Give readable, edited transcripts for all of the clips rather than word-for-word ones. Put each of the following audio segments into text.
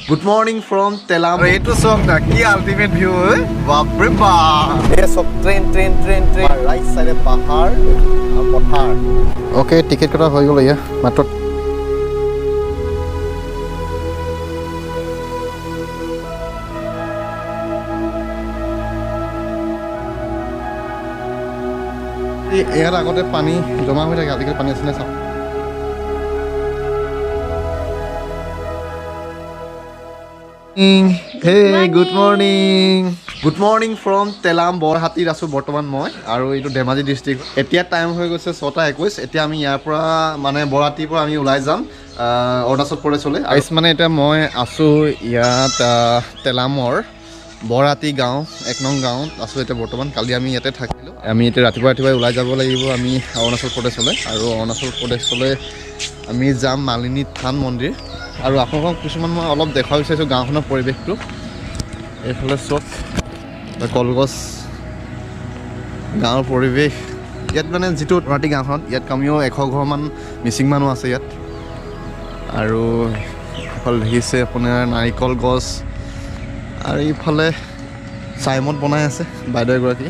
Good morning from Telam. Itu song na ki ultimate view bapre bap. Ye sok train. Right side pahar ar pothar. Okay, ticket kata hoy golo ya. Matro ইয়াৰ আগতে পানী জমা হৈ থাকে আজিকালি পানী আছে চাওক Hey, good morning from Telam Borhatir asu bortoman moi aru etu Dhemaji district etia time hoy goise 6:21 etia ami yar pora mane Borhatir pora ami ulai jam Arunachal Pradesh ole ais mane eta moi asu yat Telamor Borhatir gaon ek nong gaon asu eta bortoman kali ami yate thakilo ami eta ratiba ulai jabo lagibo ami Arunachal Pradesh ole aru Arunachal Pradesh ole ami jam malinithan mandir আৰু আপোনাক কিছুমান মই অলপ দেখাব বিচাৰিছো গাঁওখনৰ পৰিৱেশটো এইফালে চক কলগছ গাঁৱৰ পৰিৱেশ ইয়াত মানে যিটো ৰাতি গাঁওখনত ইয়াত কমিও 100 ঘৰমান মিচিং মানুহ আছে ইয়াত আৰু এইফালে দেখিছে আপোনাৰ নাৰিকল গছ আৰু এইফালে চাইমত বনাই আছে বাইদেউ এগৰাকী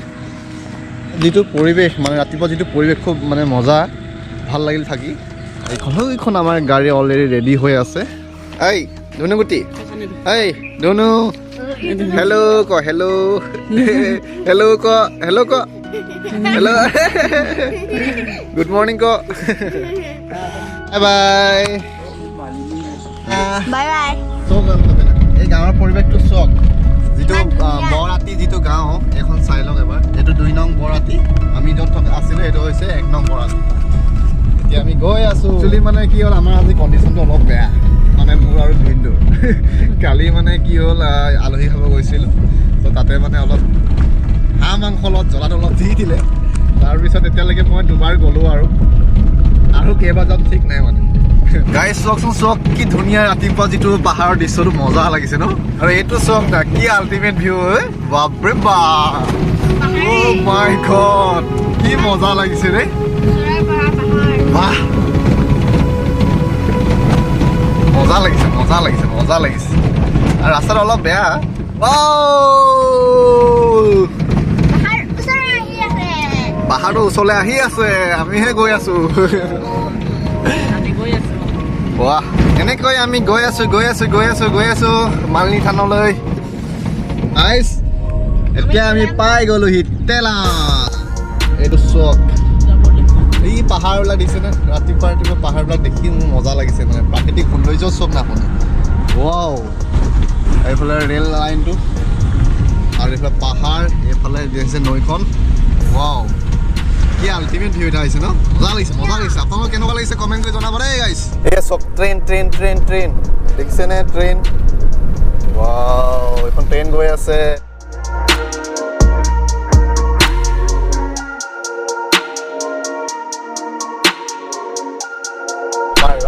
যিটো পৰিৱেশ মানে ৰাতিপুৱা যিটো পৰিৱেশ খুব মানে মজা ভাল লাগিল থাকি এইখন আমাৰ গাড়ী অলৰেডি ৰেডি হৈ আছে এই ধনু গুটি এই ধনু হেল্ল' ক হেল্ল' গুড মৰ্ণিং ক বাই চক এই গাঁৱৰ পৰিৱেশটো চক যিটো বৰাতি যিটো গাঁও এখন চাই লওক এবাৰ এইটো 2 নং বৰাতি আমি য'ত থকা আছিলোঁ এইটো হৈছে 1 নং বৰাতি এতিয়া আমি গৈ আছোঁ একচুৱেলি মানে কি হ'ল আমাৰ আজি কণ্ডিশ্যনটো অলপ বেয়া মানে মোৰ আৰু ভিনটো কালি মানে কি হ'ল আলহী খাব গৈছিলোঁ তো তাতে মানে অলপ হাঁহ মাংস অলপ জ্বলাটো অলপ দি দিলে তাৰপিছত এতিয়ালৈকে মই দুবাৰ গ'লোঁ আৰু কেইবাৰ যাম ঠিক নাই মানে গাইজ চাওকচোন চক কি ধুনীয়া ৰাতিপুৱা যিটো পাহাৰৰ দৃশ্যটো মজা লাগিছে ন আৰু এইটো চক না কি আল্টিমেট ভিউ বাপৰে বাপ অ' মাই গড কি মজা লাগিছে ৰে বাহ মজা লাগিছে আৰু ৰাস্তাটো অলপ বেয়া পাহাৰটো ওচৰলৈ আহি আছে আমিহে গৈ আছো বাহ এনেকৈ আমি গৈ আছো মালিনী থানলৈ আইচ এতিয়া আমি পাই গ'লোহি তেলাম এইটো চক এই পাহাৰবিলাক দিছেনে ৰাতিপুৱা পাহাৰবিলাক দেখি মোৰ মজা লাগিছে মানে প্ৰাকৃতিক সৌন্দৰ্য চব নাশুনে ৱাও এইফালে ৰেল লাইনটো আৰু এইফালে পাহাৰ এইফালে দেখিছে নৈখন ৱাও কি আল্টিমেট ভিউ এটা আহিছে ন মজা লাগিছে আপোনালোকৰ কেনেকুৱা লাগিছে কমেণ্ট কৰি জনাব দেই গাইছ এই চব ট্ৰেইন দেখিছেনে ট্ৰেইন ৱাও এইখন ট্ৰেইন গৈ আছে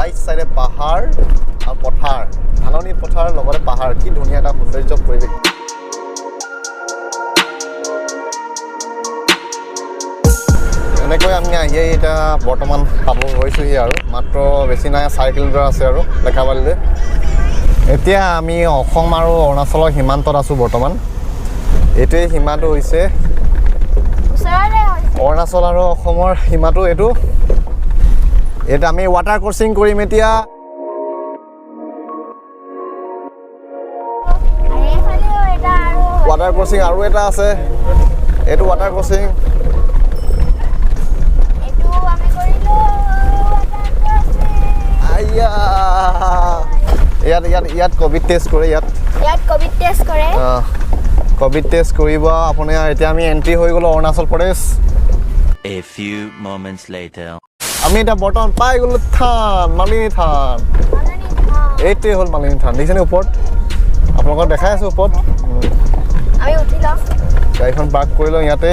ৰাইট চাইডে পাহাৰ আৰু পথাৰ ধাননি পথাৰ লগতে পাহাৰ কি ধুনীয়া এটা সৌন্দৰ্য পৰিৱেশ এনেকৈ আমি আহি এতিয়া বৰ্তমান পাব গৈছোঁহি আৰু মাত্ৰ বেছি নাই 4 কিলোমিটাৰ আছে আৰু লেখাবালিলৈ এতিয়া আমি অসম আৰু অৰুণাচলৰ সীমান্তত আছোঁ বৰ্তমান এইটোৱে সীমাটো হৈছে অৰুণাচল আৰু অসমৰ সীমাটো এইটো আমি ৱাটাৰ ক্ৰচিং কৰিম এতিয়া ৱাটাৰ ক্ৰচিং আৰু এটা আছে এইটো ৱাটাৰ ক্ৰচিং ইয়াত কোভিড টেষ্ট কৰে কোভিড টেষ্ট কৰিব আপুনি এতিয়া আমি এণ্ট্ৰি হৈ গ'লো Arunachal Pradesh A few moments later আমি এটা বৰ্তমান পাই গ'লো থান মালিনী থান এইটোৱে হ'ল মালিনী থান দেখিছেনে ওপৰত আপোনালোকক দেখাই আছোঁ ওপৰত গাড়ীখন পাৰ্ক কৰি লওঁ ইয়াতে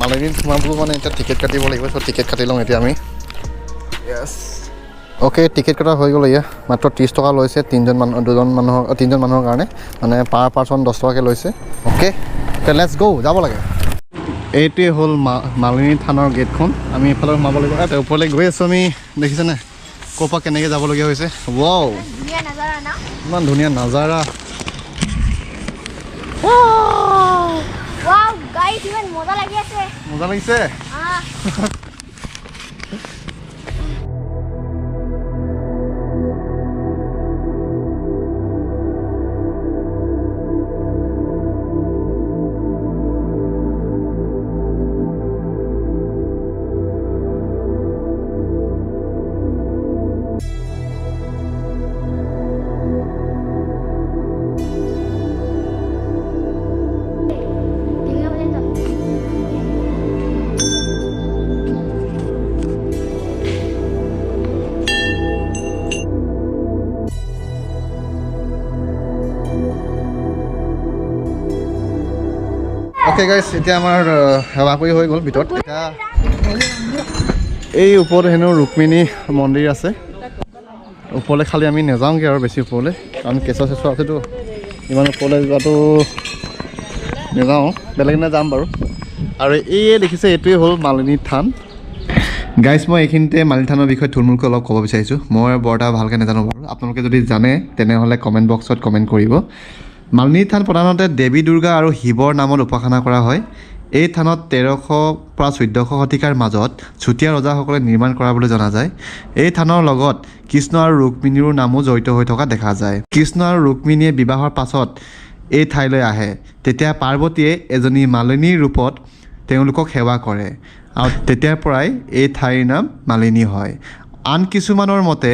মালিনীত সোমাবলৈ মানে এতিয়া টিকেট কাটিব লাগিব চ' টিকেট কাটি লওঁ এতিয়া আমি য়েছ অ'কে টিকেট কটা হৈ গ'ল এয়া মাত্ৰ 30 টকা লৈছে তিনিজন মানুহৰ কাৰণে মানে পাৰ পাৰ্চন 10 টকাকৈ লৈছে অ'কে লেটছ গ' যাব লাগে এইটোৱে হ'ল মালিনী থানৰ গেটখন আমি এইফালে সোমাব লাগিব তাৰ ওপৰলৈ গৈ আছোঁ আমি দেখিছেনে ক'ৰ পৰা কেনেকৈ যাবলগীয়া হৈছে ৱাও ইমান ধুনীয়া নাজাৰা ওয়াও গাইস ইমান মজা লাগি আছে মজা লাগিছে Okay guys, এতিয়া আমাৰ সেৱা কৰি হৈ গ'ল ভিতৰত এতিয়া এই ওপৰত হেনো ৰুক্মিণী মন্দিৰ আছে ওপৰলৈ খালি আমি নাযাওঁগৈ আৰু বেছি ওপৰলৈ কাৰণ কেঁচা চেঁচা আছেতো ইমান ওপৰলৈ যোৱাটো নাযাওঁ বেলেগ দিনা যাম বাৰু আৰু এই দেখিছে এইটোৱে হ'ল মালিনী থান গাইজ মই এইখিনিতে মালিনী থানৰ বিষয়ে থুলমূলকৈ অলপ ক'ব বিচাৰিছোঁ মই বৰ এটা ভালকৈ নাজানো বাৰু আপোনালোকে যদি জানে তেনেহ'লে কমেণ্ট বক্সত কমেণ্ট কৰিব মালিনী থান প্ৰধানতে দেৱী দুৰ্গা আৰু শিৱৰ নামত উপাসনা কৰা হয় এই থানত 1300 পৰা 1400 শতিকাৰ মাজত চুতীয়া ৰজাসকলে নিৰ্মাণ কৰা বুলি জনা যায় এই থানৰ লগত কৃষ্ণ আৰু ৰুক্মিণীৰ নামো জড়িত হৈ থকা দেখা যায় কৃষ্ণ আৰু ৰুক্মিণীয়ে বিবাহৰ পাছত এই ঠাইলৈ আহে তেতিয়া পাৰ্বতীয়ে এজনী মালিনীৰ ৰূপত তেওঁলোকক সেৱা কৰে আৰু তেতিয়াৰ পৰাই এই ঠাইৰ নাম মালিনী হয় আন কিছুমানৰ মতে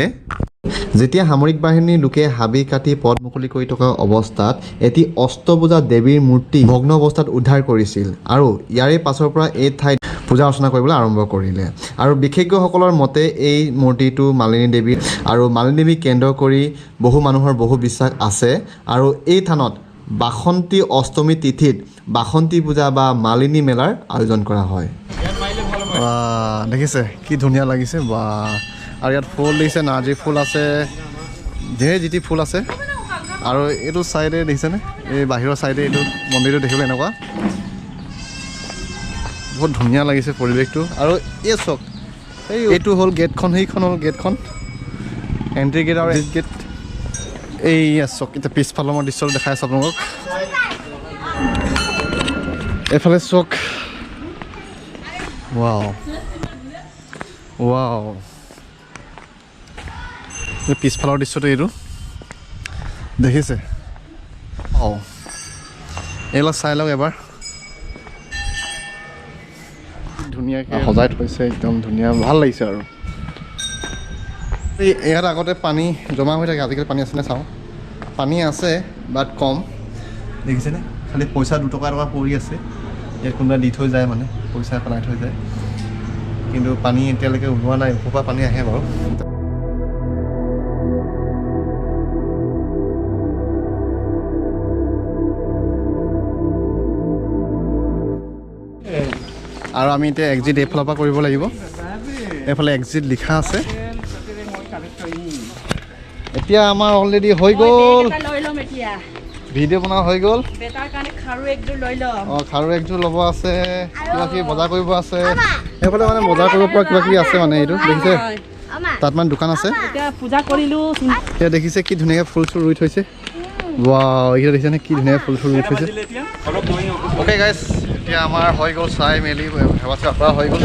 যেতিয়া সামৰিক বাহিনীৰ লোকে হাবি কাটি পথ মুকলি কৰি থকা অৱস্থাত এটি অষ্টভুজা দেৱীৰ মূৰ্তি ভগ্ন অৱস্থাত উদ্ধাৰ কৰিছিল আৰু ইয়াৰে পাছৰ পৰা এই ঠাইত পূজা অৰ্চনা কৰিবলৈ আৰম্ভ কৰিলে আৰু বিশেষজ্ঞসকলৰ মতে এই মূৰ্তিটো মালিনী দেৱী আৰু মালিনী দেৱীক কেন্দ্ৰ কৰি বহু মানুহৰ বহু বিশ্বাস আছে আৰু এই থানত বাসন্তী অষ্টমী তিথিত বাসন্তী পূজা বা মালিনী মেলাৰ আয়োজন কৰা হয় দেখিছে কি ধুনীয়া লাগিছে বা আৰু ইয়াত ফুল দিছে নাৰ্জী ফুল আছে ঢেৰ যিটি ফুল আছে আৰু এইটো চাইডে দেখিছেনে এই বাহিৰৰ চাইডে এইটো মন্দিৰটো দেখিবলৈ এনেকুৱা বহুত ধুনীয়া লাগিছে পৰিৱেশটো আৰু এই চক এইটো হ'ল গেটখন সেইখন হ'ল গেটখন এণ্ট্ৰি গেট আৰু এক্সিট গেট এই চক এতিয়া পিছফালৰ মই দৃশ্যটো দেখাই আছোঁ আপোনালোকক এইফালে চক ৱাও ৱাও পিছফালৰ দৃশ্যটো এইটো দেখিছে অঁ এইবিলাক চাই লওক এবাৰ ধুনীয়াকৈ সজাই থৈছে একদম ধুনীয়া ভাল লাগিছে আৰু ইয়াত আগতে পানী জমা হৈ থাকে আজিকালি পানী আছেনে চাওঁ পানী আছে বাট কম দেখিছেনে খালি পইচা 2 টকা এটকা পৰি আছে ইয়াত কোনোবাই দি থৈ যায় মানে পইচা পেলাই থৈ যায় কিন্তু পানী এতিয়ালৈকে ওলোৱা নাই ওপৰৰ পানী আহে বাৰু আৰু আমি এতিয়া এক্সিট এইফালৰ পৰা কৰিব লাগিব এইফালে এক্সিট লিখা আছে এতিয়া আমাৰ অলৰেডি হৈ গ'ল ভিডিঅ' বনোৱা হৈ গ'ল খাৰু একযোৰ ল'ব আছে কিবা কিবি বজাৰ কৰিব আছে এইফালে মানে বজাৰ কৰিব পৰা কিবা কিবি আছে মানে এইটো দেখিছে তাত মানে দোকান আছে এতিয়া দেখিছে কি ধুনীয়াকৈ ফুল চুল ৰুই থৈছে ৱাও এইটো দেখিছেনে কি ধুনীয়াকৈ ফুল চুল ৰুই থৈছে অ'কে গাইজ এতিয়া আমাৰ হৈ গ'ল চাই মেলি সেৱা চেৱা কৰা হৈ গ'ল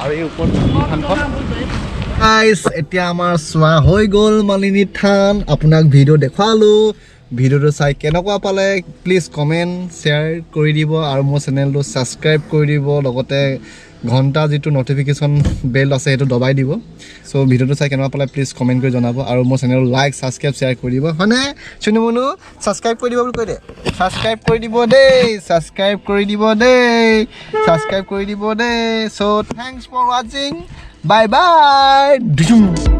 আৰু এই ওপৰত থানখন গাইজ এতিয়া আমাৰ চোৱা হৈ গ'ল মালিনী থান আপোনাক ভিডিঅ' দেখুৱালোঁ ভিডিঅ'টো চাই কেনেকুৱা পালে প্লিজ কমেণ্ট শ্বেয়াৰ কৰি দিব আৰু মোৰ চেনেলটো ছাবস্ক্ৰাইব কৰি দিব লগতে ঘণ্টা যিটো নটিফিকেশ্যন বেল আছে সেইটো দবাই দিব চ' ভিডিঅ'টো চাই কেনেকুৱা পালে প্লিজ কমেণ্ট কৰি জনাব আৰু মোৰ চেনেল লাইক ছাবস্ক্ৰাইব শ্বেয়াৰ কৰি দিব হয়নে চুনু মুনু ছাবস্ক্ৰাইব কৰি দিব বুলি কৈ দে ছাবস্ক্ৰাইব কৰি দিব দেই ছাবস্ক্ৰাইব কৰি দিব দেই ছাবস্ক্ৰাইব কৰি দিব দেই চ' থেংকছ ফৰ ৱাচিং বাই বাই